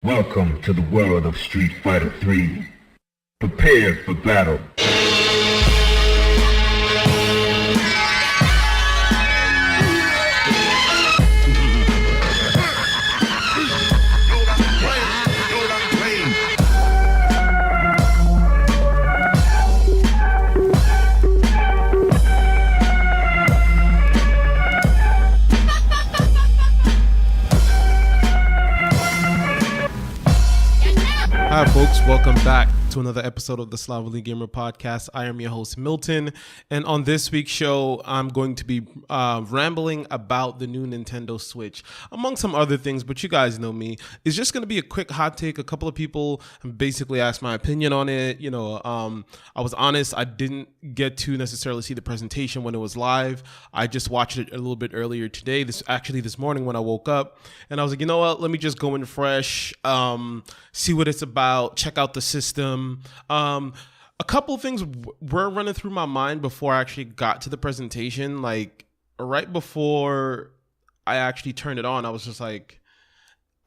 Welcome to the world of Street Fighter 3. Prepare for battle. Hi, folks. Welcome back to another episode of the Slovenly Gamer Podcast. I am your host, Milton. And on this week's show, I'm going to be rambling about the new Nintendo Switch, among some other things, but you guys know me. It's just going to be a quick hot take. A couple of people basically asked my opinion on it. I was honest. I didn't get to necessarily see the presentation when it was live. I just watched it a little bit earlier today, this morning when I woke up. And I was like, you know what? Let me just go in fresh, see what it's about, check out the system. A couple of things were running through my mind before I actually got to the presentation. Like right before I actually turned it on, I was just like,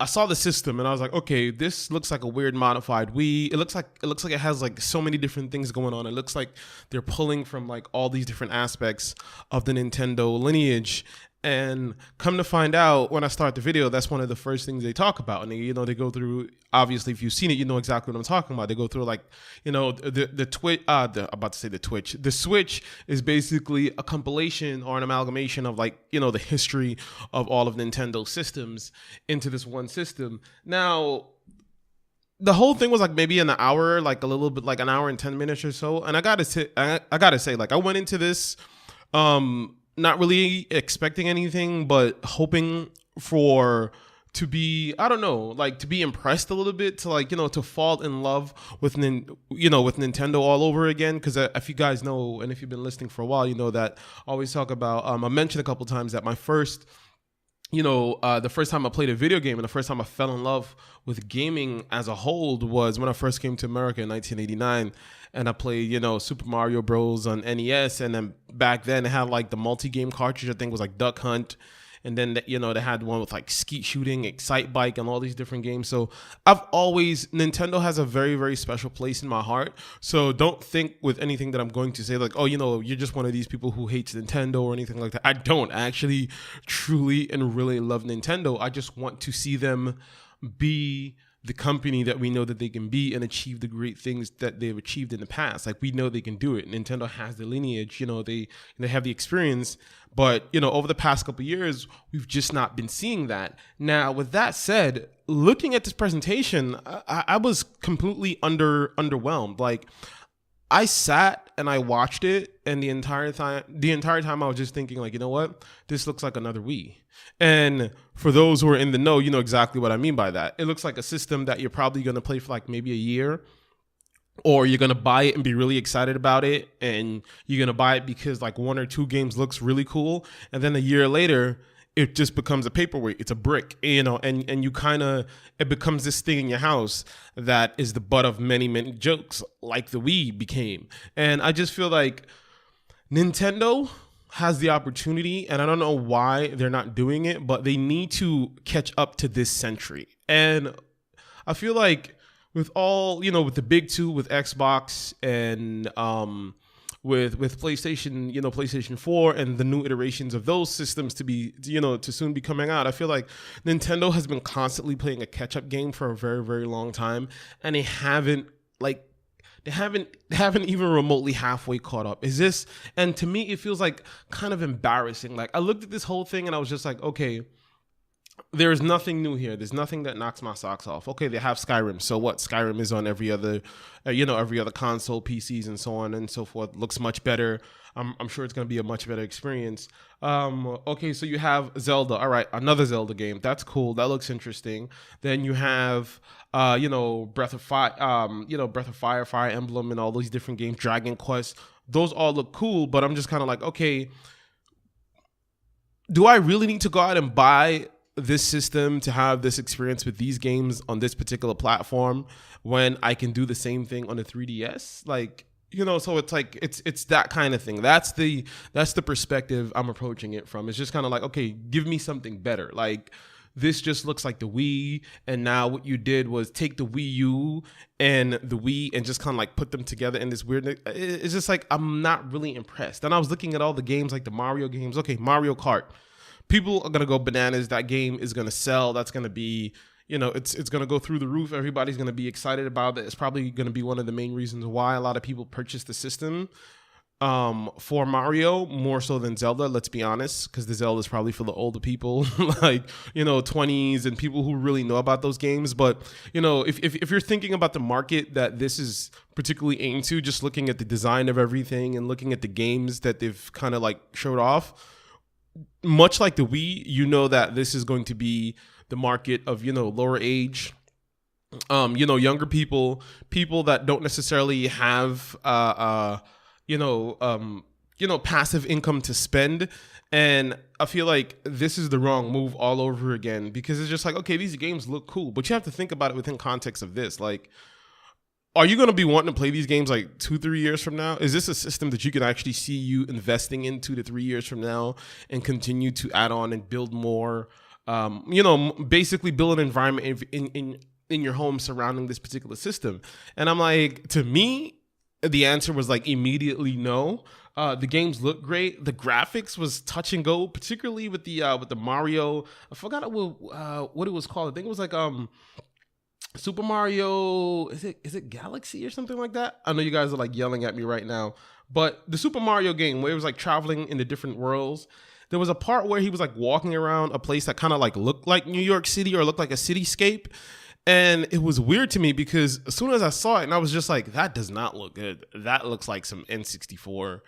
I saw the system and I was like, okay, this looks like a weird modified Wii. It looks like it has like so many different things going on. It looks like they're pulling from like all these different aspects of the Nintendo lineage. And come to find out, when I start the video, that's one of the first things they talk about. And they go through, obviously, if you've seen it, you know exactly what I'm talking about. They go through like, the Switch is basically a compilation or an amalgamation of like, the history of all of Nintendo systems into this one system. Now, the whole thing was like maybe an hour, like a little bit, like an hour and 10 minutes or so. And I gotta say, like I went into this, not really expecting anything, but hoping to be impressed a little bit, to fall in love with Nintendo all over again. Because if you guys know, and if you've been listening for a while, you know that I always talk about, I mentioned a couple times that my first, the first time I played a video game and the first time I fell in love with gaming as a whole was when I first came to America in 1989. And I played, Super Mario Bros. On NES. And then back then it had like the multi-game cartridge, I think was like Duck Hunt. And then, they had one with like Skeet Shooting, Excite Bike, and all these different games. So Nintendo has a very, very special place in my heart. So don't think with anything that I'm going to say like, oh, you're just one of these people who hates Nintendo or anything like that. I don't. I actually truly and really love Nintendo. I just want to see them be the company that we know that they can be and achieve the great things that they've achieved in the past. Like we know they can do it. Nintendo has the lineage, they have the experience, but over the past couple of years, we've just not been seeing that. Now, with that said, looking at this presentation, I was completely underwhelmed. Like I sat and I watched it, and the entire time I was just thinking like, you know what? This looks like another Wii. And for those who are in the know, you know exactly what I mean by that. It looks like a system that you're probably going to play for like maybe a year, or you're going to buy it and be really excited about it. And you're going to buy it because like one or two games looks really cool. And then a year later, it just becomes a paperweight. It's a brick, and it becomes this thing in your house that is the butt of many, many jokes like the Wii became. And I just feel like Nintendo has the opportunity, and I don't know why they're not doing it, but they need to catch up to this century. And I feel like with all, with the big two, with Xbox and with PlayStation, PlayStation 4 and the new iterations of those systems to soon be coming out, I feel like Nintendo has been constantly playing a catch-up game for a very, very long time, and they haven't even remotely halfway caught up. And to me, it feels like kind of embarrassing. Like I looked at this whole thing and I was just like, okay, there's nothing new here. There's nothing that knocks my socks off. Okay, they have Skyrim. So what? Skyrim is on every other console, PCs, and so on and so forth. Looks much better. I'm sure it's going to be a much better experience. Okay, so you have Zelda. All right, another Zelda game. That's cool. That looks interesting. Then you have, Breath of Fire, Fire Emblem, and all those different games. Dragon Quest. Those all look cool, but I'm just kind of like, okay, do I really need to go out and buy this system to have this experience with these games on this particular platform when I can do the same thing on a 3DS? Like, so it's like it's that kind of thing. That's the perspective I'm approaching it from. It's just kind of like, okay, give me something better. Like this just looks like the Wii, and now what you did was take the Wii U and the Wii and just kind of like put them together in this weird. It's just like, I'm not really impressed. And I was looking at all the games, like the Mario games. Okay, Mario Kart. People are gonna go bananas. That game is gonna sell. That's gonna be, it's gonna go through the roof. Everybody's gonna be excited about it. It's probably gonna be one of the main reasons why a lot of people purchase the system. For Mario, more so than Zelda, let's be honest, because the Zelda is probably for the older people, like, 20s and people who really know about those games. But, if you're thinking about the market that this is particularly aimed to, just looking at the design of everything and looking at the games that they've kind of like showed off, much like the Wii, that this is going to be the market of, lower age, younger people that don't necessarily have, passive income to spend. And I feel like this is the wrong move all over again, because it's just like, okay, these games look cool, but you have to think about it within context of this. Like, are you going to be wanting to play these games like 2-3 years from now? Is this a system that you can actually see you investing in 2 to 3 years from now and continue to add on and build more, basically build an environment in your home surrounding this particular system? And I'm like, to me, the answer was like immediately no. The games look great. The graphics was touch and go, particularly with the Mario. I forgot what it was called. I think it was like Super Mario. Is it Galaxy or something like that? I know you guys are like yelling at me right now, but the Super Mario game where it was like traveling in the different worlds. There was a part where he was like walking around a place that kind of like looked like New York City or looked like a cityscape. And it was weird to me because as soon as I saw it, and I was just like, that does not look good. That looks like some N64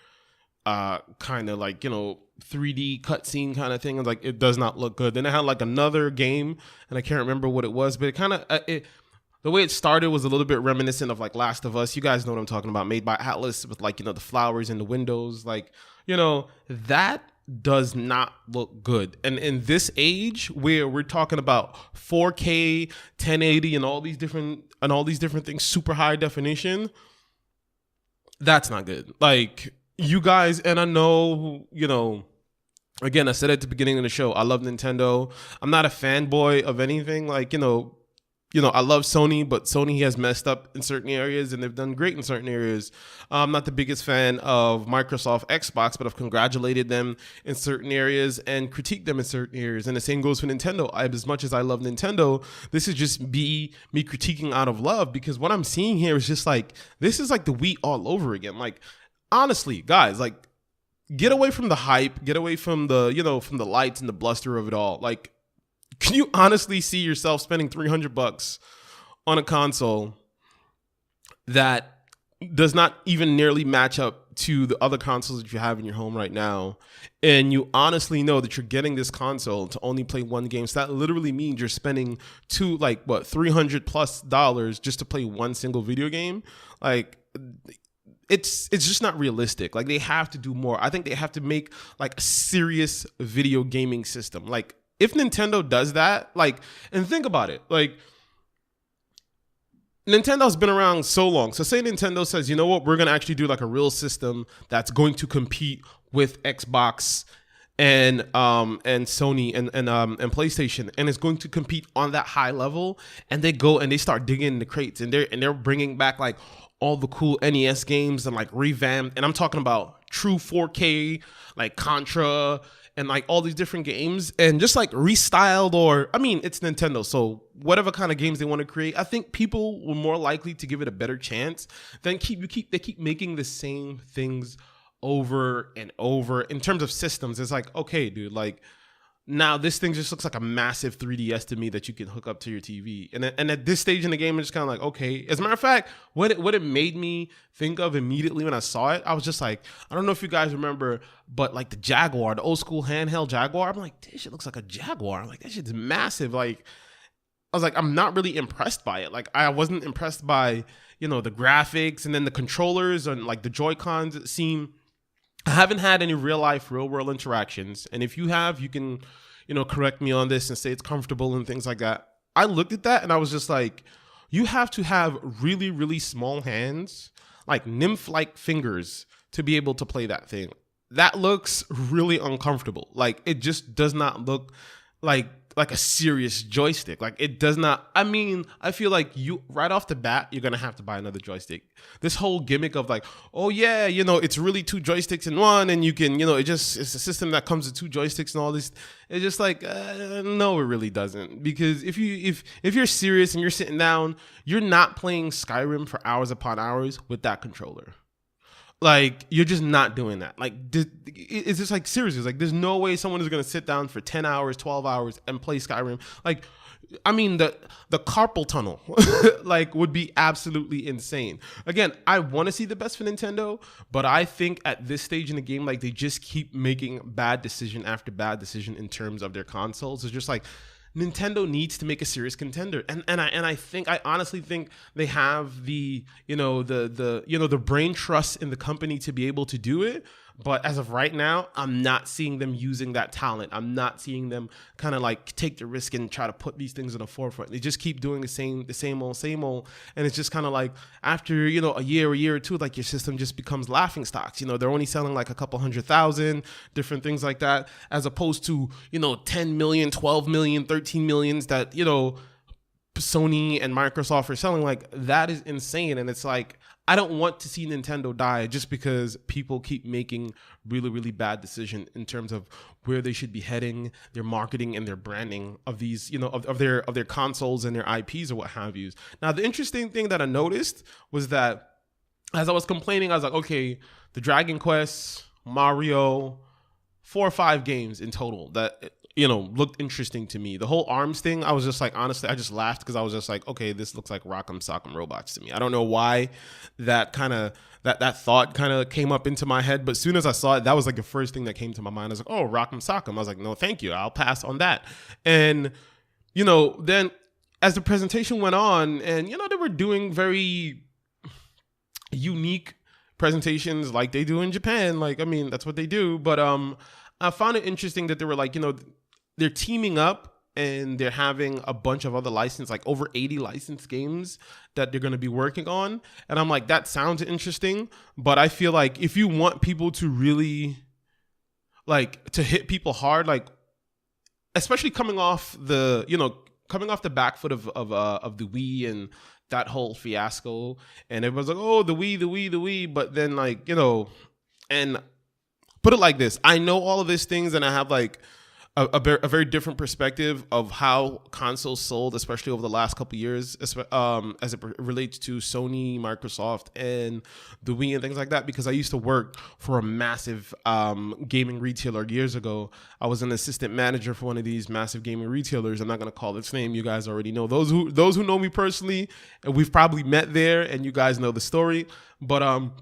kind of like, 3D cutscene kind of thing. And like, it does not look good. Then I had like another game, and I can't remember what it was, but it kind of, the way it started was a little bit reminiscent of like Last of Us. You guys know what I'm talking about, made by Atlas with like, the flowers in the windows. Like, that does not look good. And in this age where we're talking about 4K, 1080 and all these different things, super high definition, that's not good. Like, you guys, and I know, again, I said at the beginning of the show, I love Nintendo. I'm not a fanboy of anything. Like, I love Sony, but Sony has messed up in certain areas and they've done great in certain areas. I'm not the biggest fan of Microsoft Xbox, but I've congratulated them in certain areas and critiqued them in certain areas. And the same goes for Nintendo. As much as I love Nintendo, this is just me critiquing out of love, because what I'm seeing here is just like, this is like the Wii all over again. Like, honestly, guys, like, get away from the hype, get away from the, from the lights and the bluster of it all. Like, can you honestly see yourself spending $300 on a console that does not even nearly match up to the other consoles that you have in your home right now? And you honestly know that you're getting this console to only play one game. So that literally means you're spending $300+ just to play one single video game. Like, it's just not realistic. Like, they have to do more. I think they have to make like a serious video gaming system. Like, if Nintendo does that, like, and think about it, like, Nintendo's been around so long. So say Nintendo says, you know what, we're going to actually do like a real system that's going to compete with Xbox and Sony and PlayStation, and it's going to compete on that high level. And they go and they start digging in the crates, and they're bringing back like all the cool NES games and like revamped. And I'm talking about true 4K, like Contra, and like all these different games, and just like restyled, or, I mean, it's Nintendo, so whatever kind of games they want to create, I think people were more likely to give it a better chance than they keep making the same things over and over. In terms of systems, it's like, okay, dude, like, now this thing just looks like a massive 3DS to me that you can hook up to your TV. And at this stage in the game, it's just kind of like, okay. As a matter of fact, what it made me think of immediately when I saw it, I was just like, I don't know if you guys remember, but like the Jaguar, the old school handheld Jaguar, I'm like, this shit looks like a Jaguar. I'm like, that shit's massive. Like, I was like, I'm not really impressed by it. Like, I wasn't impressed by, the graphics, and then the controllers and like the Joy-Cons seem. I haven't had any real world interactions. And if you have, you can, correct me on this and say it's comfortable and things like that. I looked at that and I was just like, you have to have really, really small hands, like nymph-like fingers, to be able to play that thing. That looks really uncomfortable. Like, it just does not look like like a serious joystick. Like it does not, I mean, I feel like you right off the bat, you're going to have to buy another joystick. This whole gimmick of like, oh yeah, you know, it's really 2 joysticks in one and you can, you know, it's a system that comes with 2 joysticks and all this. It's just like, no, it really doesn't. Because if you're serious and you're sitting down, you're not playing Skyrim for hours upon hours with that controller. Like, you're just not doing that. Like, it's just like, seriously, like, there's no way someone is going to sit down for 10 hours, 12 hours and play Skyrim. Like, I mean, the carpal tunnel, like, would be absolutely insane. Again, I want to see the best for Nintendo, but I think at this stage in the game, like, they just keep making bad decision after bad decision in terms of their consoles. It's just like, Nintendo needs to make a serious contender, and I honestly think they have the brain trust in the company to be able to do it. But as of right now, I'm not seeing them using that talent. I'm not seeing them kind of like take the risk and try to put these things in the forefront. They just keep doing the same old, and it's just kind of like after a year or two, like your system just becomes laughing stocks. You know, they're only selling like a couple 100,000, different things like that, as opposed to 10 million, 12 million, 13 millions that Sony and Microsoft are selling. Like, that is insane, and it's like, I don't want to see Nintendo die just because people keep making really, really bad decisions in terms of where they should be heading, their marketing and their branding of these, of their consoles and their IPs or what have you. Now, the interesting thing that I noticed was that as I was complaining, I was like, okay, the Dragon Quest, Mario, 4 or 5 games in total that looked interesting to me. The whole ARMS thing, I was just like, honestly, I just laughed because I was just like, okay, this looks like Rock'em Sock'em Robots to me. I don't know why that thought kind of came up into my head, but as soon as I saw it, that was like the first thing that came to my mind. I was like, oh, Rock'em Sock'em. I was like, no, thank you. I'll pass on that. And, then as the presentation went on and, they were doing very unique presentations like they do in Japan. Like, I mean, that's what they do. But I found it interesting that they were like, they're teaming up and they're having a bunch of other licensed, like over 80 licensed games that they're going to be working on. And I'm like, that sounds interesting. But I feel like if you want people to really like to hit people hard, like especially coming off the back foot of the Wii and that whole fiasco, and everyone's like, oh, the Wii. But then like, and put it like this, I know all of these things and I have like a very different perspective of how consoles sold, especially over the last couple of years, as it relates to Sony, Microsoft, and the Wii and things like that, because I used to work for a massive gaming retailer years ago. I was an assistant manager for one of these massive gaming retailers. I'm not going to call its name. You guys already know. Those who know me personally, we've probably met there, and you guys know the story. But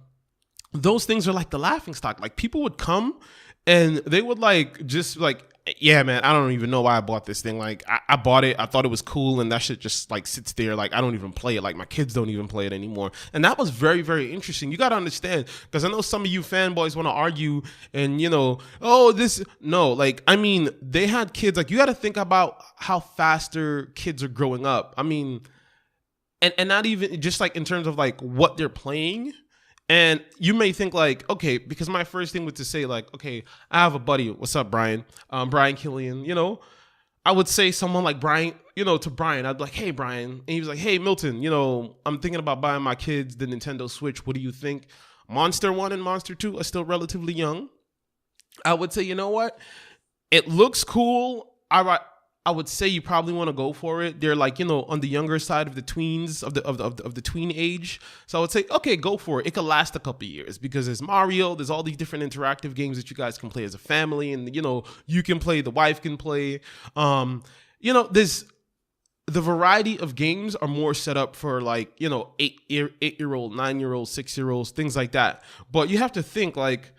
those things are like the laughing stock. Like, people would come and they would like just like, yeah, man, I don't even know why I bought this thing. Like, I bought it, I thought it was cool, and that shit just like sits there. Like, I don't even play it. Like, my kids don't even play it anymore. And that was very, very interesting. You got to understand, because I know some of you fanboys want to argue and, like, I mean, they had kids. Like, you got to think about how faster kids are growing up. I mean, and not even just like in terms of like what they're playing. And you may think like, okay, because my first thing was to say like, okay, I have a buddy. What's up, Brian? Brian Killian, I would say someone like Brian, to Brian, I'd be like, hey, Brian. And he was like, hey, Milton, I'm thinking about buying my kids the Nintendo Switch. What do you think? Monster 1 and Monster 2 are still relatively young. I would say, you know what? It looks cool. I would say you probably want to go for it. They're like, on the younger side of the tweens, of the tween age. So I would say, okay, go for it. It could last a couple of years because there's Mario, there's all these different interactive games that you guys can play as a family, and you can play, the wife can play. There's the variety of games are more set up for like 8-year-old, 9-year-old, 6-year-olds, things like that. But you have to think like,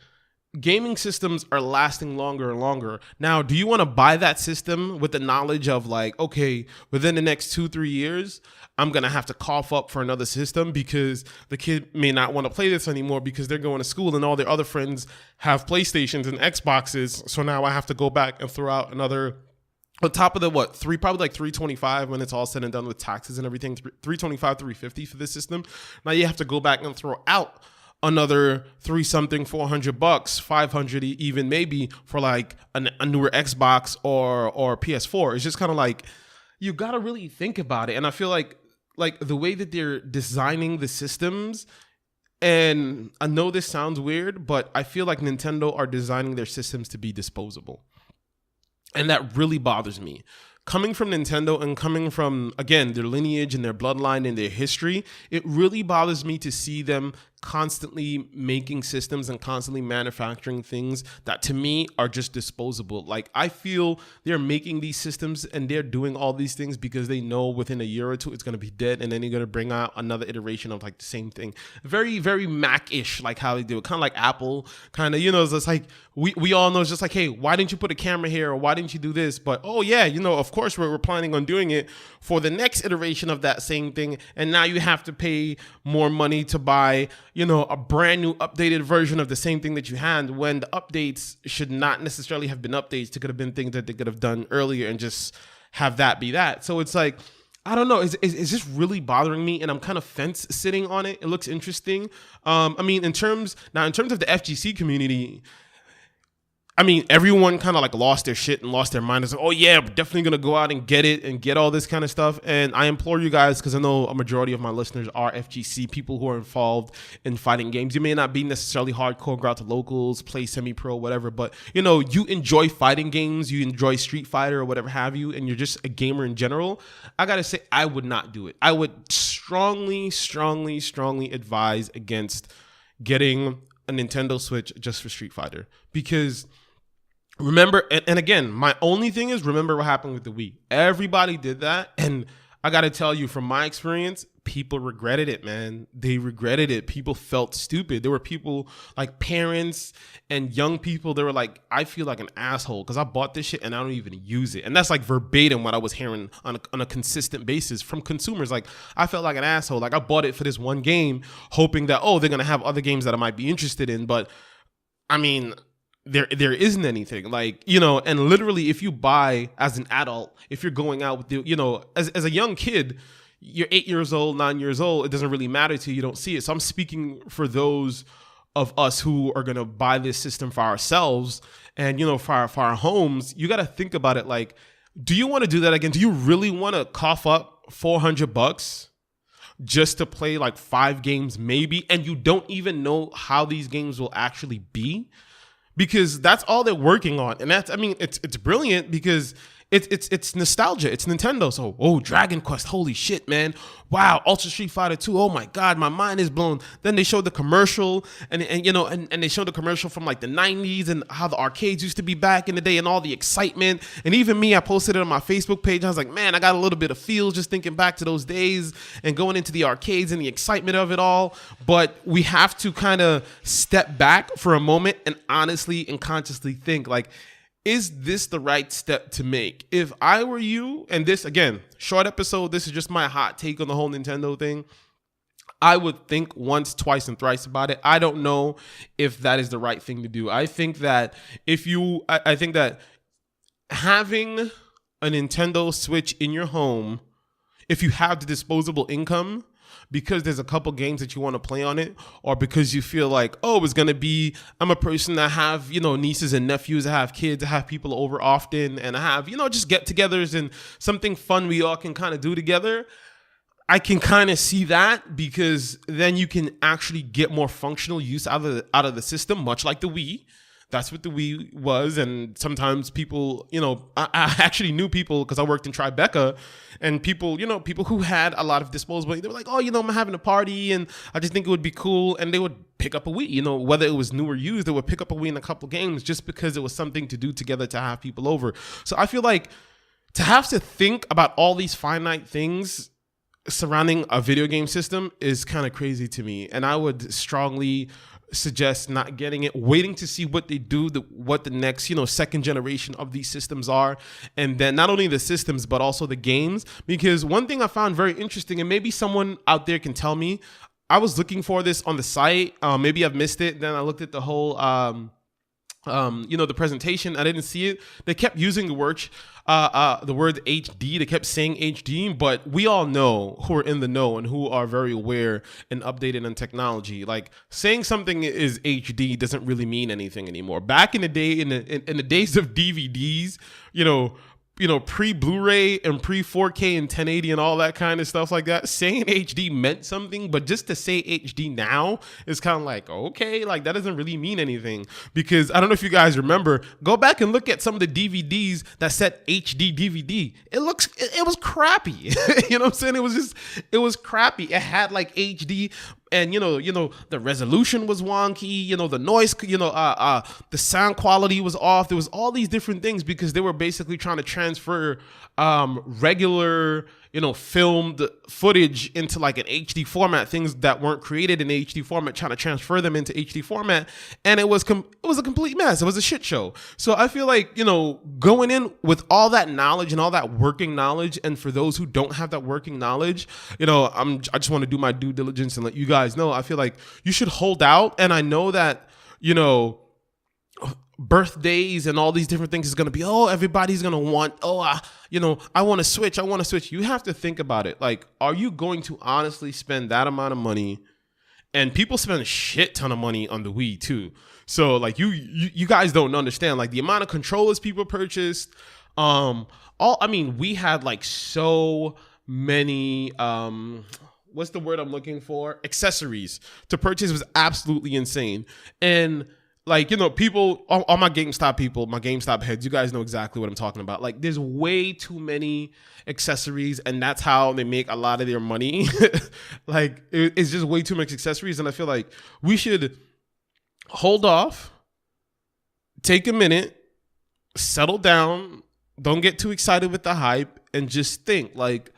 gaming systems are lasting longer and longer. Now, do you want to buy that system with the knowledge of like, okay, within the next 2-3 years, I'm going to have to cough up for another system because the kid may not want to play this anymore because they're going to school and all their other friends have PlayStations and Xboxes. So now I have to go back and throw out another, on top of the probably like $325 when it's all said and done with taxes and everything, $325, $350 for this system. Now you have to go back and throw out another 3-something, $400, 500 even maybe for like a newer Xbox or PS4. It's just kind of like, you got to really think about it. And I feel like the way that they're designing the systems, and I know this sounds weird, but I feel like Nintendo are designing their systems to be disposable. And that really bothers me. Coming from Nintendo and coming from, again, their lineage and their bloodline and their history, it really bothers me to see them constantly making systems and constantly manufacturing things that to me are just disposable. Like, I feel they're making these systems and they're doing all these things because they know within a year or two it's going to be dead, and then they're going to bring out another iteration of like the same thing. Very, very Mac-ish, like how they do it. Kind of like Apple, kind of, it's just like, we all know it's just like, hey, why didn't you put a camera here, or why didn't you do this? But, oh yeah, of course we're planning on doing it for the next iteration of that same thing, and now you have to pay more money to buy a brand new updated version of the same thing that you had, when the updates should not necessarily have been updates. It could have been things that they could have done earlier and just have that be that. So it's like, I don't know. It's just really bothering me, and I'm kind of fence sitting on it. It looks interesting. In terms of the FGC community, everyone kind of like lost their shit and lost their mind. It's like, oh yeah, we're definitely going to go out and get it and get all this kind of stuff. And I implore you guys, because I know a majority of my listeners are FGC, people who are involved in fighting games. You may not be necessarily hardcore, go out to locals, play semi-pro, whatever, but you enjoy fighting games, you enjoy Street Fighter or whatever have you, and you're just a gamer in general. I got to say, I would not do it. I would strongly, strongly, strongly advise against getting a Nintendo Switch just for Street Fighter, because remember, and again, my only thing is, remember what happened with the Wii. Everybody did that, and I gotta tell you, from my experience, people regretted it, man. They regretted it. People felt stupid. There were people, like parents and young people, they were like, I feel like an asshole because I bought this shit and I don't even use it. And that's like verbatim what I was hearing on a consistent basis from consumers. Like, I felt like an asshole. Like, I bought it for this one game, hoping that, they're gonna have other games that I might be interested in. But there isn't anything, like, and literally, if you buy as an adult, if you're going out with the, as a young kid, you're 8 years old, 9 years old, it doesn't really matter to you, you don't see it. So I'm speaking for those of us who are going to buy this system for ourselves and, for our homes. You got to think about it. Like, do you want to do that again? Do you really want to cough up $400 just to play like 5 games maybe, and you don't even know how these games will actually be? Because that's all they're working on. And that's, it's brilliant because it's nostalgia. It's Nintendo. So, Dragon Quest, holy shit, man. Wow, Ultra Street Fighter 2. Oh my God, my mind is blown. Then they showed the commercial and they showed the commercial from like the 90s and how the arcades used to be back in the day and all the excitement. And even me, I posted it on my Facebook page. I was like, man, I got a little bit of feels just thinking back to those days and going into the arcades and the excitement of it all. But we have to kind of step back for a moment and honestly and consciously think, like, is this the right step to make? If I were you, and this, again, short episode, this is just my hot take on the whole Nintendo thing, I would think once, twice, and thrice about it. I don't know if that is the right thing to do. I think that I think that having a Nintendo Switch in your home, if you have the disposable income, because there's a couple games that you want to play on it, or because you feel like, it's going to be, I'm a person that have, nieces and nephews, I have kids, I have people over often, and I have, just get-togethers and something fun we all can kind of do together. I can kind of see that, because then you can actually get more functional use out of the system, much like the Wii. That's what the Wii was. And sometimes people, I actually knew people, because I worked in Tribeca, and people, people who had a lot of disposable, they were like, I'm having a party and I just think it would be cool. And they would pick up a Wii, whether it was new or used, they would pick up a Wii in a couple games just because it was something to do together to have people over. So I feel like to have to think about all these finite things surrounding a video game system is kind of crazy to me. And I would strongly suggest not getting it, waiting to see what they do, what the next, second generation of these systems are. And then not only the systems, but also the games. Because one thing I found very interesting, and maybe someone out there can tell me, I was looking for this on the site. Maybe I've missed it. Then I looked at the whole the presentation. I didn't see it. They kept using the word HD. They kept saying HD, but we all know who are in the know and who are very aware and updated on technology. Like, saying something is HD doesn't really mean anything anymore. Back in the day, in the days of DVDs, pre-Blu-ray and pre-4K and 1080 and all that kind of stuff like that, saying HD meant something, but just to say HD now is kind of like, okay, like that doesn't really mean anything. Because I don't know if you guys remember, go back and look at some of the DVDs that said HD DVD. It was crappy. You know what I'm saying? It was crappy. It had like HD, and the resolution was wonky, the noise, the sound quality was off. There was all these different things because they were basically trying to transfer regular filmed footage into like an HD format, things that weren't created in HD format, trying to transfer them into HD format, and it was a complete mess. It was a shit show. So I feel like, going in with all that knowledge and all that working knowledge, and for those who don't have that working knowledge, I just want to do my due diligence and let you guys know, I feel like you should hold out. And I know that, birthdays and all these different things is going to be, everybody's going to want, I want to switch. You have to think about it. Like, are you going to honestly spend that amount of money? And people spend a shit ton of money on the Wii too. So like you guys don't understand like the amount of controllers people purchased. We had like so many, what's the word I'm looking for? Accessories to purchase. Was absolutely insane. And like, people, all my GameStop people, my GameStop heads, you guys know exactly what I'm talking about. Like, there's way too many accessories, and that's how they make a lot of their money. Like, it's just way too much accessories, and I feel like we should hold off, take a minute, settle down, don't get too excited with the hype, and just think, like,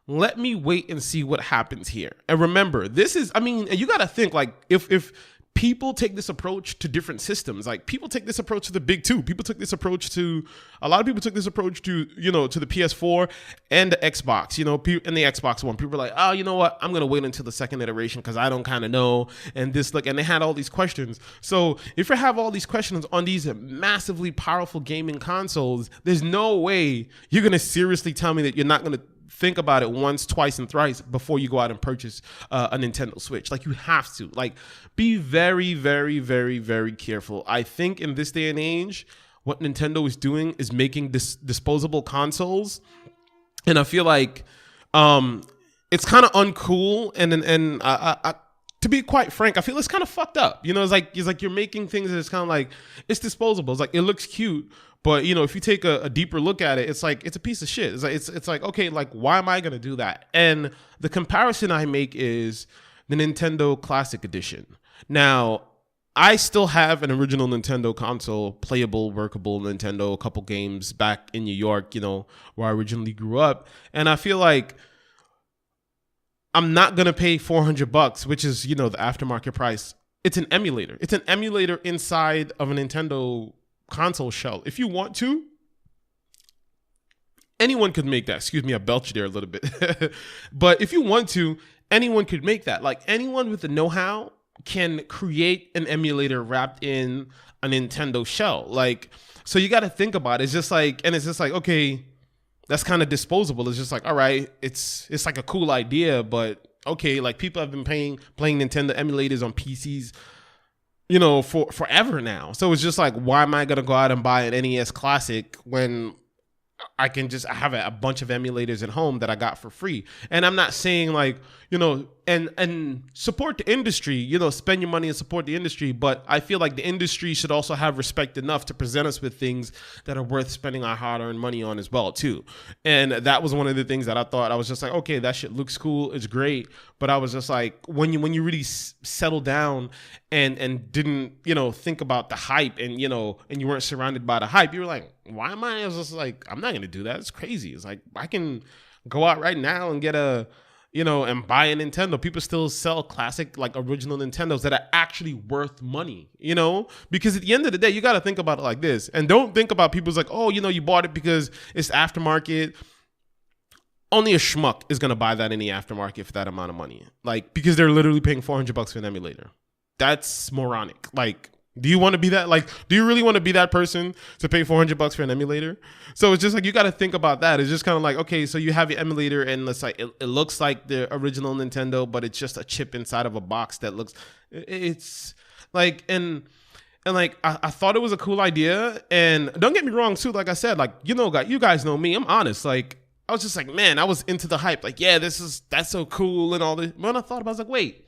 let me wait and see what happens here. And remember, this is, you got to think, like, if people take this approach to different systems. Like, people take this approach to the big two. A lot of people took this approach to, to the PS4 and the Xbox, and the Xbox One. People are like, oh, you know what? I'm going to wait until the second iteration because I don't kind of know. And and they had all these questions. So if you have all these questions on these massively powerful gaming consoles, there's no way you're going to seriously tell me that you're not going to think about it once, twice, and thrice before you go out and purchase a Nintendo Switch. Like, you have to, like, be very, very, very, very careful. I think in this day and age, what Nintendo is doing is making disposable consoles, and I feel like it's kind of uncool. And to be quite frank, I feel it's kind of fucked up. It's like you're making things that it's kind of like it's disposable. It's like it looks cute. But, if you take a deeper look at it, it's like, it's a piece of shit. It's like, okay, like, why am I going to do that? And the comparison I make is the Nintendo Classic Edition. Now, I still have an original Nintendo console, playable, workable Nintendo, a couple games back in New York, where I originally grew up. And I feel like I'm not going to pay $400, which is, the aftermarket price. It's an emulator. It's an emulator inside of a Nintendo console shell. If you want to, anyone could make that. Excuse me, I belched there a little bit. But if you want to, anyone could make that. Like, anyone with the know-how can create an emulator wrapped in a Nintendo shell. Like, so you got to think about it. It's just like, okay, that's kind of disposable. It's just like, all right, it's like a cool idea, but okay, like, people have been playing Nintendo emulators on PCs for forever now. So it's just like, why am I going to go out and buy an NES Classic when I can just have a bunch of emulators at home that I got for free? And I'm not saying like, and support the industry, spend your money and support the industry. But I feel like the industry should also have respect enough to present us with things that are worth spending our hard-earned money on as well too. And that was one of the things that I thought. I was just like, okay, that shit looks cool, it's great. But I was just like, when you really settle down and didn't, think about the hype, and and you weren't surrounded by the hype, you were like, why am I? I was just like, I'm not gonna do that. It's crazy. It's like, I can go out right now and get and buy a Nintendo. People still sell classic, like, original Nintendos that are actually worth money, because at the end of the day, you got to think about it like this. And don't think about people's like, oh, you bought it because it's aftermarket. Only a schmuck is going to buy that in the aftermarket for that amount of money. Like, because they're literally paying $400 for an emulator. That's moronic. Like, Do you want to be that? Like, do you really want to be that person to pay $400 for an emulator? So it's just like, you got to think about that. It's just kind of like, okay, so you have your emulator and it's like, it looks like the original Nintendo, but it's just a chip inside of a box that looks, it's like, and like, I thought it was a cool idea. And don't get me wrong too. Like I said, like, you guys know me, I'm honest. Like, I was just like, man, I was into the hype. Like, yeah, that's so cool and all this. But when I thought about it, I was like, wait.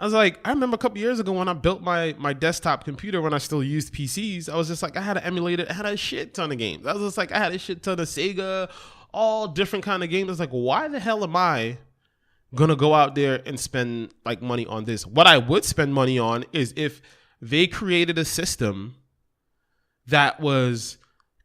I was like, I remember a couple years ago when I built my desktop computer when I still used PCs. I was just like, I had an emulator. I had a shit ton of games. I was just like, I had a shit ton of Sega, all different kind of games. I was like, why the hell am I going to go out there and spend like money on this? What I would spend money on is if they created a system that was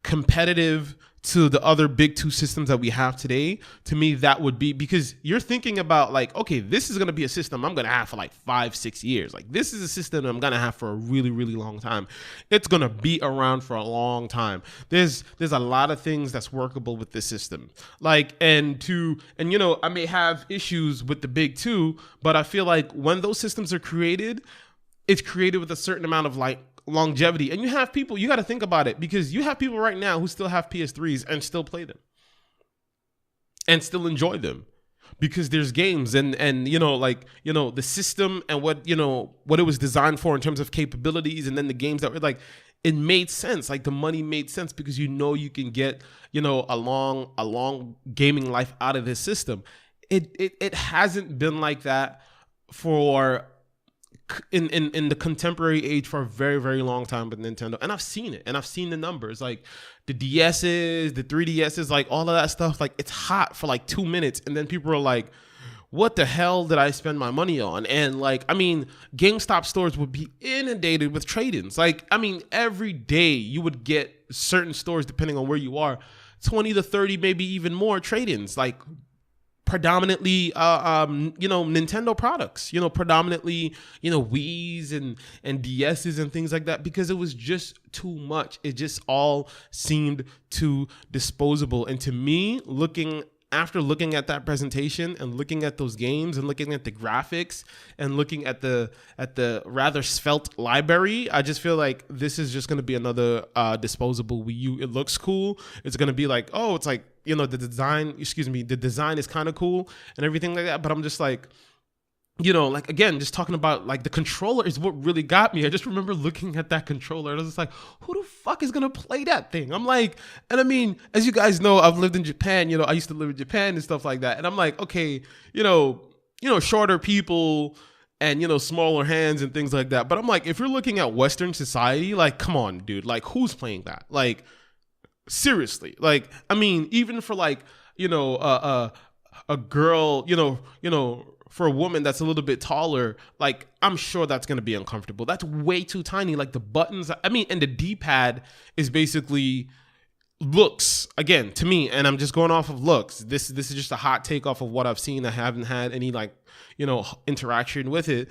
competitive to the other big two systems that we have today. To me, that would be, because you're thinking about like, okay, this is going to be a system I'm going to have for like 5-6 years. Like, this is a system I'm going to have for a really, really long time. It's going to be around for a long time. There's a lot of things that's workable with this system. Like, and I may have issues with the big two, but I feel like when those systems are created, it's created with a certain amount of like longevity. And you have people, you got to think about it, because you have people right now who still have PS3s and still play them and still enjoy them, because there's games and the system and what it was designed for in terms of capabilities, and then the games that were like, it made sense. Like, the money made sense because you can get a long gaming life out of this system. It hasn't been like that for in the contemporary age for a very, very long time with Nintendo. And I've seen it, and I've seen the numbers, like the DSs, the 3DSs, like all of that stuff. Like, it's hot for like 2 minutes, and then people are like, what the hell did I spend my money on? And like, I mean, GameStop stores would be inundated with trade-ins. Like, I mean, every day you would get certain stores, depending on where you are, 20 to 30, maybe even more trade-ins, like predominantly Nintendo products, predominantly Wii's and DS's and things like that, because it was just too much. It just all seemed too disposable. And to me, after looking at that presentation and looking at those games and looking at the graphics and looking at the rather svelte library, I just feel like this is just going to be another disposable Wii U. It looks cool. It's going to be like, oh, it's like, the design is kind of cool and everything like that. But I'm just like, like, again, just talking about like the controller is what really got me. I just remember looking at that controller and I was just like, who the fuck is going to play that thing? I'm like, and I mean, as you guys know, I've lived in Japan, I used to live in Japan and stuff like that. And I'm like, okay, shorter people and, smaller hands and things like that. But I'm like, if you're looking at Western society, like, come on, dude, like, who's playing that? Like, seriously, like, I mean, even for like, a girl, for a woman that's a little bit taller, like, I'm sure that's going to be uncomfortable. That's way too tiny. Like, the buttons, I mean, and the D-pad is basically looks, again, to me, and I'm just going off of looks. This is just a hot take off of what I've seen. I haven't had any like, interaction with it.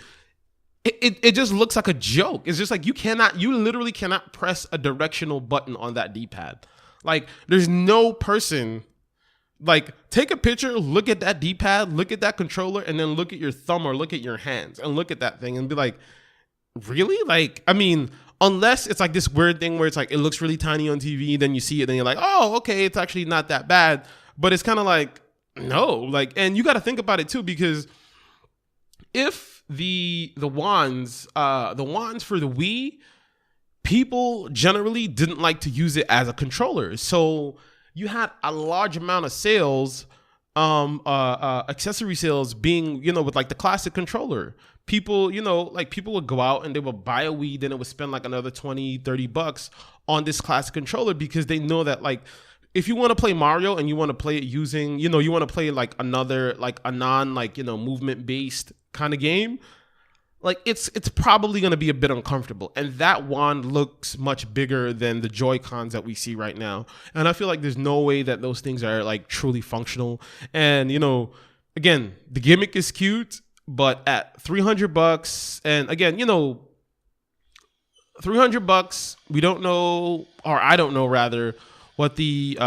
It just looks like a joke. It's just like, you literally cannot press a directional button on that D-pad. Like, there's no person. Like, take a picture, look at that D-pad, look at that controller, and then look at your thumb or look at your hands and look at that thing and be like, really? Like, I mean, unless it's like this weird thing where it's like, it looks really tiny on TV, then you see it and you're like, oh, okay, it's actually not that bad. But it's kind of like, no, like, and you got to think about it too, because if the wands for the Wii, people generally didn't like to use it as a controller. So you had a large amount of sales, accessory sales being, with like the classic controller. People, people would go out and they would buy a Wii, then it would spend like another $20-$30 on this classic controller, because they know that, like, if you want to play Mario and you want to play it using, you want to play like another, like a non, like, movement based kind of game, like, it's probably going to be a bit uncomfortable. And that wand looks much bigger than the Joy-Cons that we see right now. And I feel like there's no way that those things are like truly functional. And, again, the gimmick is cute, but at $300, and again, $300, we don't know, or I don't know rather, what the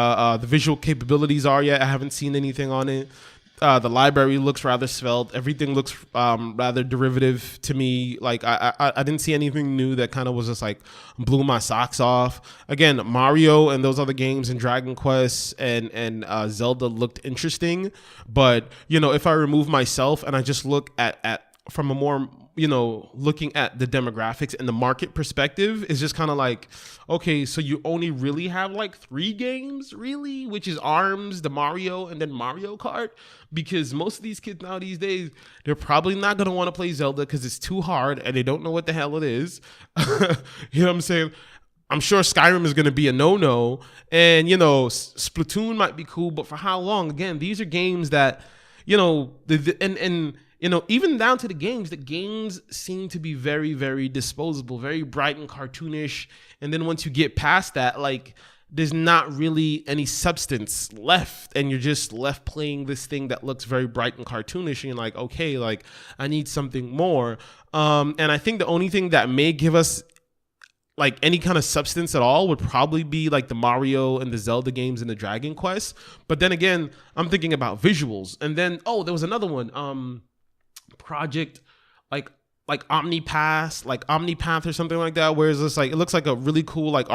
visual capabilities are yet. I haven't seen anything on it. The library looks rather svelte. Everything looks rather derivative to me. Like I didn't see anything new that kind of was just like blew my socks off. Again, Mario and those other games and Dragon Quest and Zelda looked interesting, but if I remove myself and I just look at from a more looking at the demographics and the market perspective, is just kind of like, okay, so you only really have like 3 games, really, which is ARMS, the Mario, and then Mario Kart. Because most of these kids now these days, they're probably not going to want to play Zelda because it's too hard and they don't know what the hell it is. You know what I'm saying? I'm sure Skyrim is going to be a no-no, and Splatoon might be cool, but for how long? Again, these are games that even down to the games seem to be very, very disposable, very bright and cartoonish. And then once you get past that, like, there's not really any substance left, and you're just left playing this thing that looks very bright and cartoonish, and you're like, okay, like, I need something more. And I think the only thing that may give us like any kind of substance at all would probably be like the Mario and the Zelda games and the Dragon Quest. But then again, I'm thinking about visuals. And then, there was another one, Project Omnipath or something like that, where it's just like, it looks like a really cool like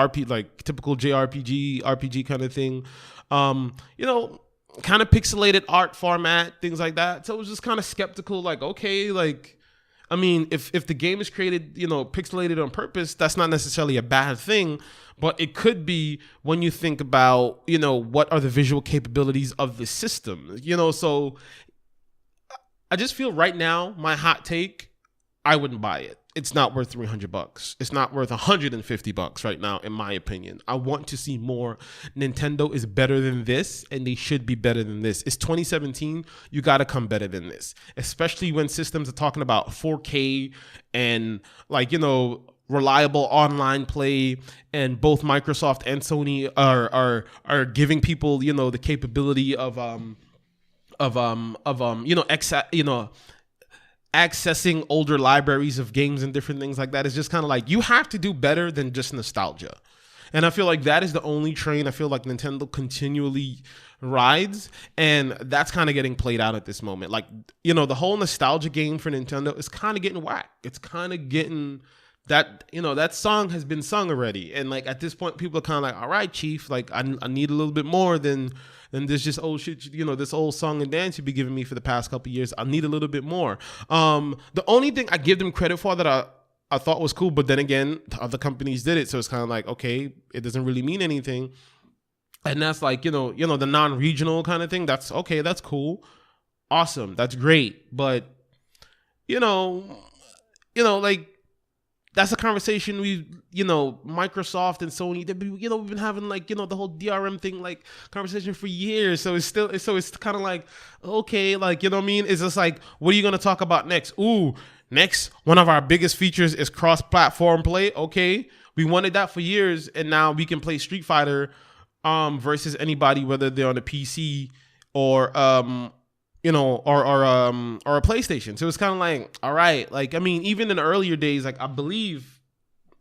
typical RPG kind of thing, kind of pixelated art format, things like that. So it was just kind of skeptical, like, okay, like, I mean, if the game is created pixelated on purpose, that's not necessarily a bad thing, but it could be when you think about what are the visual capabilities of the system. So I just feel right now, my hot take, I wouldn't buy it. It's not worth $300. It's not worth $150 right now, in my opinion. I want to see more. Nintendo is better than this, and they should be better than this. It's 2017. You got to come better than this, especially when systems are talking about 4K and reliable online play, and both Microsoft and Sony are giving people the capability of accessing older libraries of games and different things like that. Is just kind of like, you have to do better than just nostalgia. And I feel like that is the only train I feel like Nintendo continually rides, and that's kind of getting played out at this moment. Like, the whole nostalgia game for Nintendo is kind of getting whacked. It's kind of getting that, that song has been sung already. And like, at this point, people are kind of like, all right, Chief, like, I need a little bit more than this just old shit, this old song and dance you've been giving me for the past couple of years. I need a little bit more. The only thing I give them credit for that I thought was cool, but then again, other companies did it. So it's kind of like, okay, it doesn't really mean anything. And that's like, the non-regional kind of thing. That's okay. That's cool. Awesome. That's great. But, like, that's a conversation Microsoft and Sony, we've been having like, the whole DRM thing, like, conversation for years. So it's kind of like, okay, like, what I mean? It's just like, what are you going to talk about next? Next, one of our biggest features is cross-platform play. Okay, we wanted that for years, and now we can play Street Fighter versus anybody, whether they're on a PC or or a PlayStation. So it's kind of like, all right, like, I mean, even in the earlier days, like, I believe,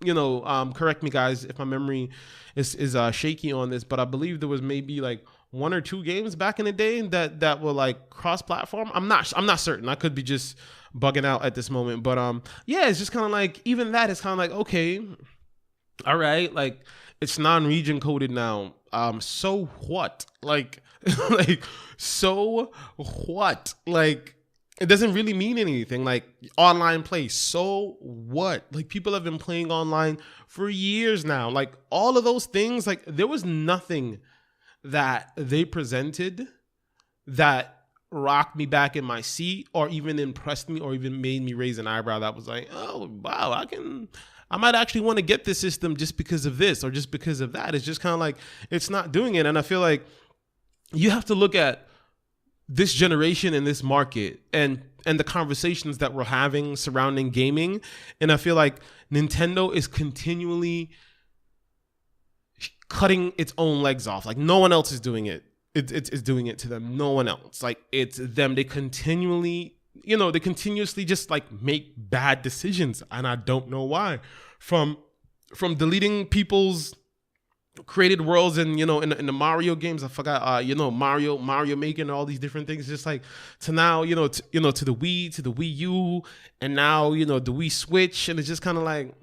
correct me guys if my memory is shaky on this, but I believe there was maybe like 1 or 2 games back in the day that were like cross-platform. I'm not certain. I could be just bugging out at this moment, but yeah, it's just kind of like, even that is kind of like, okay, all right, like, it's non-region coded now. So what? Like, so what? Like, it doesn't really mean anything. Like, online play, so what? Like, people have been playing online for years now. Like, all of those things, like, there was nothing that they presented that rocked me back in my seat, or even impressed me, or even made me raise an eyebrow. That was like, oh wow, I might actually want to get this system just because of this or just because of that. It's just kind of like, it's not doing it. And I feel like you have to look at this generation and this market and the conversations that we're having surrounding gaming. And I feel like Nintendo is continually cutting its own legs off. Like, no one else is doing it. It's doing it to them. No one else. Like, it's them. They continuously just like make bad decisions, and I don't know why. From deleting people's created worlds and in the Mario games. I forgot Mario Maker and all these different things, just like to now to the Wii, to the Wii U, and now the Wii Switch. And it's just kind of like,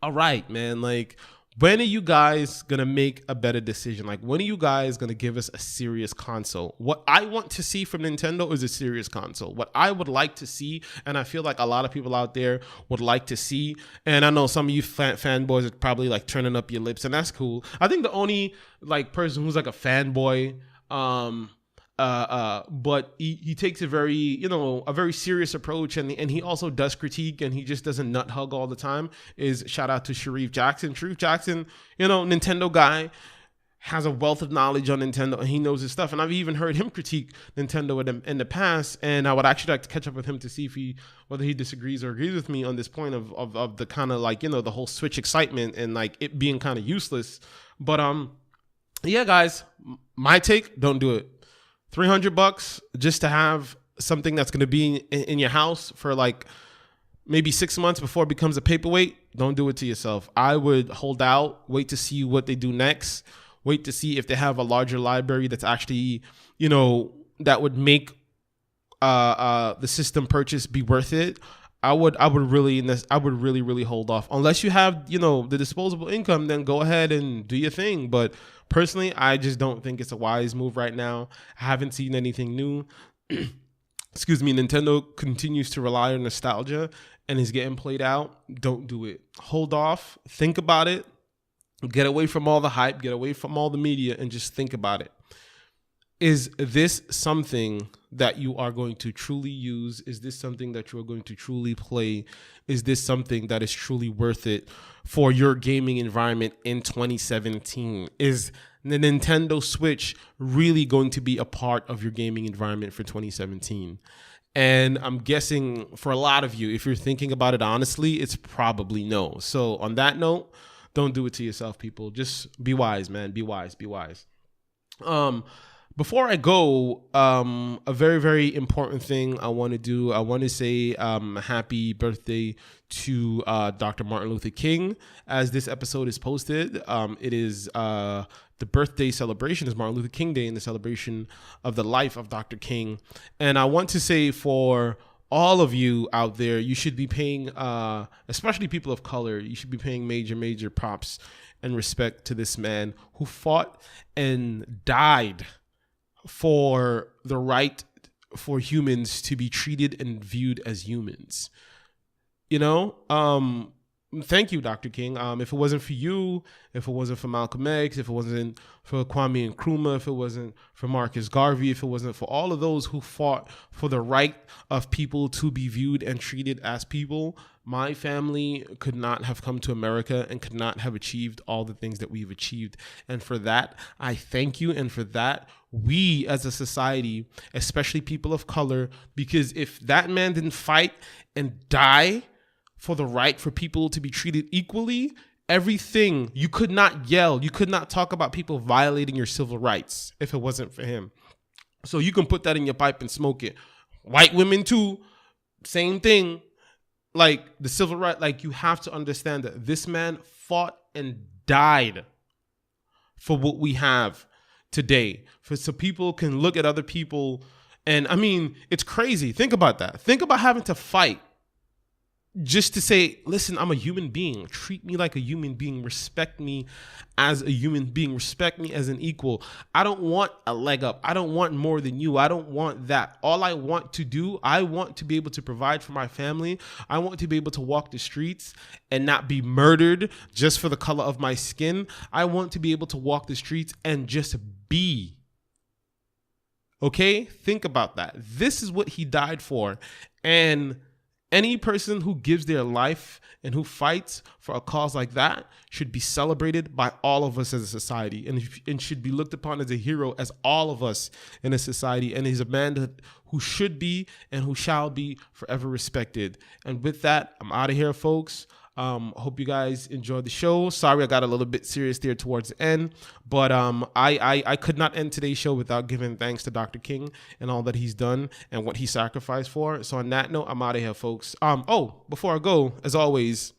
all right, man, like, when are you guys gonna make a better decision? Like, when are you guys gonna give us a serious console? What I want to see from Nintendo is a serious console. What I would like to see, and I feel like a lot of people out there would like to see, and I know some of you fanboys are probably like turning up your lips, and that's cool. I think the only like person who's like a fanboy, but he takes a very a very serious approach, and he also does critique, and he just doesn't nut hug all the time, is shout out to Sharif Jackson. Sharif Jackson, Nintendo guy, has a wealth of knowledge on Nintendo, and he knows his stuff. And I've even heard him critique Nintendo in the past, and I would actually like to catch up with him to see whether he disagrees or agrees with me on this point of the kind of like the whole Switch excitement and like it being kind of useless. But yeah, guys, my take: don't do it. $300 just to have something that's going to be in your house for like maybe 6 months before it becomes a paperweight. Don't do it to yourself. I would hold out, wait to see what they do next, wait to see if they have a larger library that's actually, that would make the system purchase be worth it. I would really hold off unless you have, the disposable income. Then go ahead and do your thing. But personally, I just don't think it's a wise move right now. I haven't seen anything new. Excuse me. Nintendo continues to rely on nostalgia and is getting played out. Don't do it. Hold off. Think about it. Get away from all the hype. Get away from all the media and just think about it. Is this something that you are going to truly use? Is this something that you are going to truly play? Is this something that is truly worth it for your gaming environment in 2017? Is the Nintendo Switch really going to be a part of your gaming environment for 2017? And I'm guessing for a lot of you, if you're thinking about it honestly, it's probably no. So on that note, don't do it to yourself, people. Just be wise, man. Be wise. Be wise. Before I go, a very, very important thing I want to do. I want to say happy birthday to Dr. Martin Luther King. As this episode is posted, it is the birthday celebration is Martin Luther King Day, and the celebration of the life of Dr. King. And I want to say for all of you out there, you should be paying, especially people of color, you should be paying major props and respect to this man who fought and died for the right for humans to be treated and viewed as humans. Thank you, Dr. King. If it wasn't for you, if it wasn't for Malcolm X, if it wasn't for Kwame Nkrumah, if it wasn't for Marcus Garvey, if it wasn't for all of those who fought for the right of people to be viewed and treated as people, my family could not have come to America and could not have achieved all the things that we've achieved. And for that, I thank you. And for that, we as a society, especially people of color, because if that man didn't fight and die for the right for people to be treated equally, everything, you could not yell, you could not talk about people violating your civil rights if it wasn't for him. So you can put that in your pipe and smoke it. White women too, same thing. Like the civil right, like you have to understand that this man fought and died for what we have today. So people can look at other people, and I mean, it's crazy. Think about that. Think about having to fight just to say, listen, I'm a human being. Treat me like a human being. Respect me as a human being. Respect me as an equal. I don't want a leg up. I don't want more than you. I don't want that. All I want to do, I want to be able to provide for my family. I want to be able to walk the streets and not be murdered just for the color of my skin. I want to be able to walk the streets and just be. Okay? Think about that. This is what he died for. And any person who gives their life and who fights for a cause like that should be celebrated by all of us as a society, and should be looked upon as a hero as all of us in a society. And he's a man who should be and who shall be forever respected. And with that, I'm out of here, folks. Hope you guys enjoyed the show. Sorry, I got a little bit serious there towards the end, but I could not end today's show without giving thanks to Dr. King and all that he's done and what he sacrificed for. So on that note, I'm out of here, folks. Before I go, as always,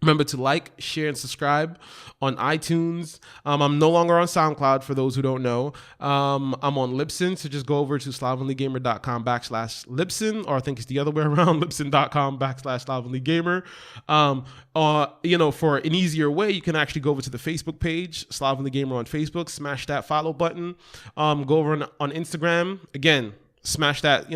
Remember to like, share, and subscribe on iTunes. I'm no longer on SoundCloud, for those who don't know. I'm on Libsyn, so just go over to slovenlygamer.com/Libsyn, or I think it's the other way around, Libsyn.com/slovenlygamer. For an easier way, you can actually go over to the Facebook page, Slovenly Gamer on Facebook, smash that follow button. Go over on Instagram. Again, smash that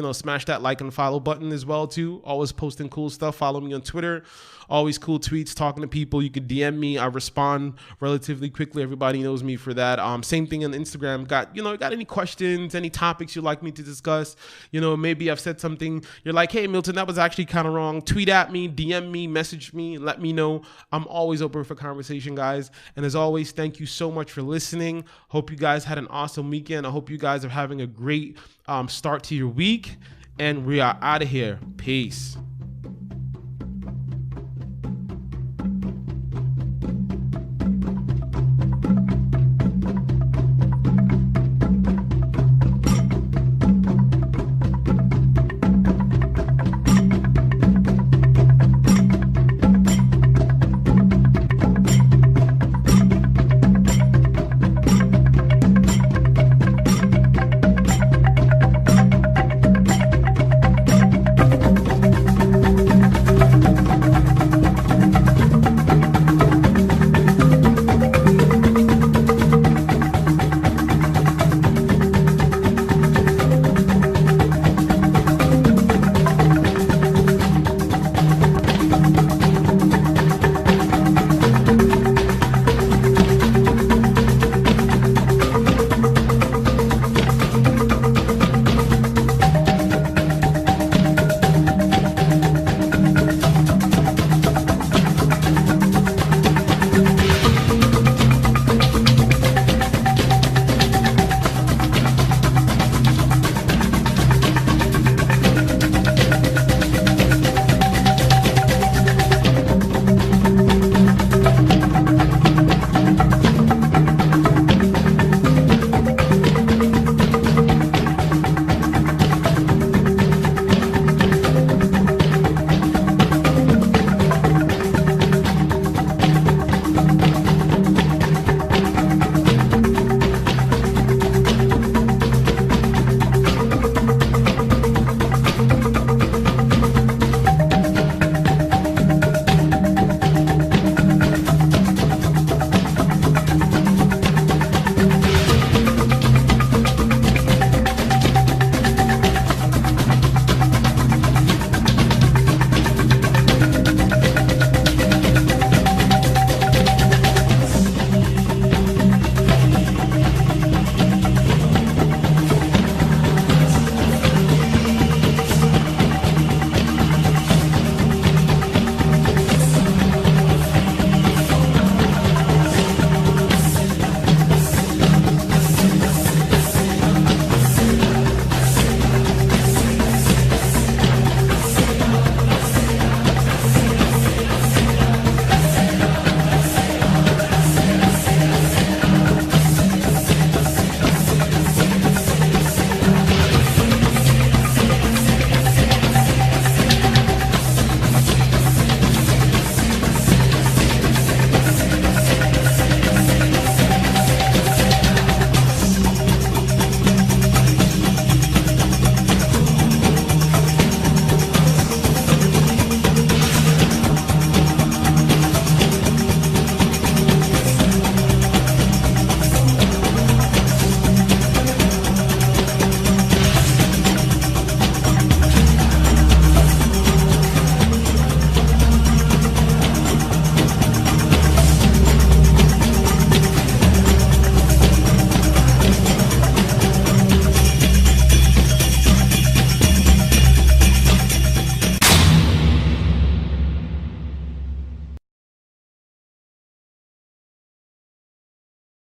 like and follow button as well too. Always posting cool stuff. Follow me on Twitter. Always cool tweets, talking to people. You can DM me. I respond relatively quickly. Everybody knows me for that. Same thing on Instagram. Got any questions, any topics you'd like me to discuss? Maybe I've said something you're like, hey Milton, that was actually kind of wrong. Tweet at me, DM me, message me, let me know. I'm always open for conversation, guys. And as always, thank you so much for listening. Hope you guys had an awesome weekend. I hope you guys are having a great start to your week. And we are out of here. Peace.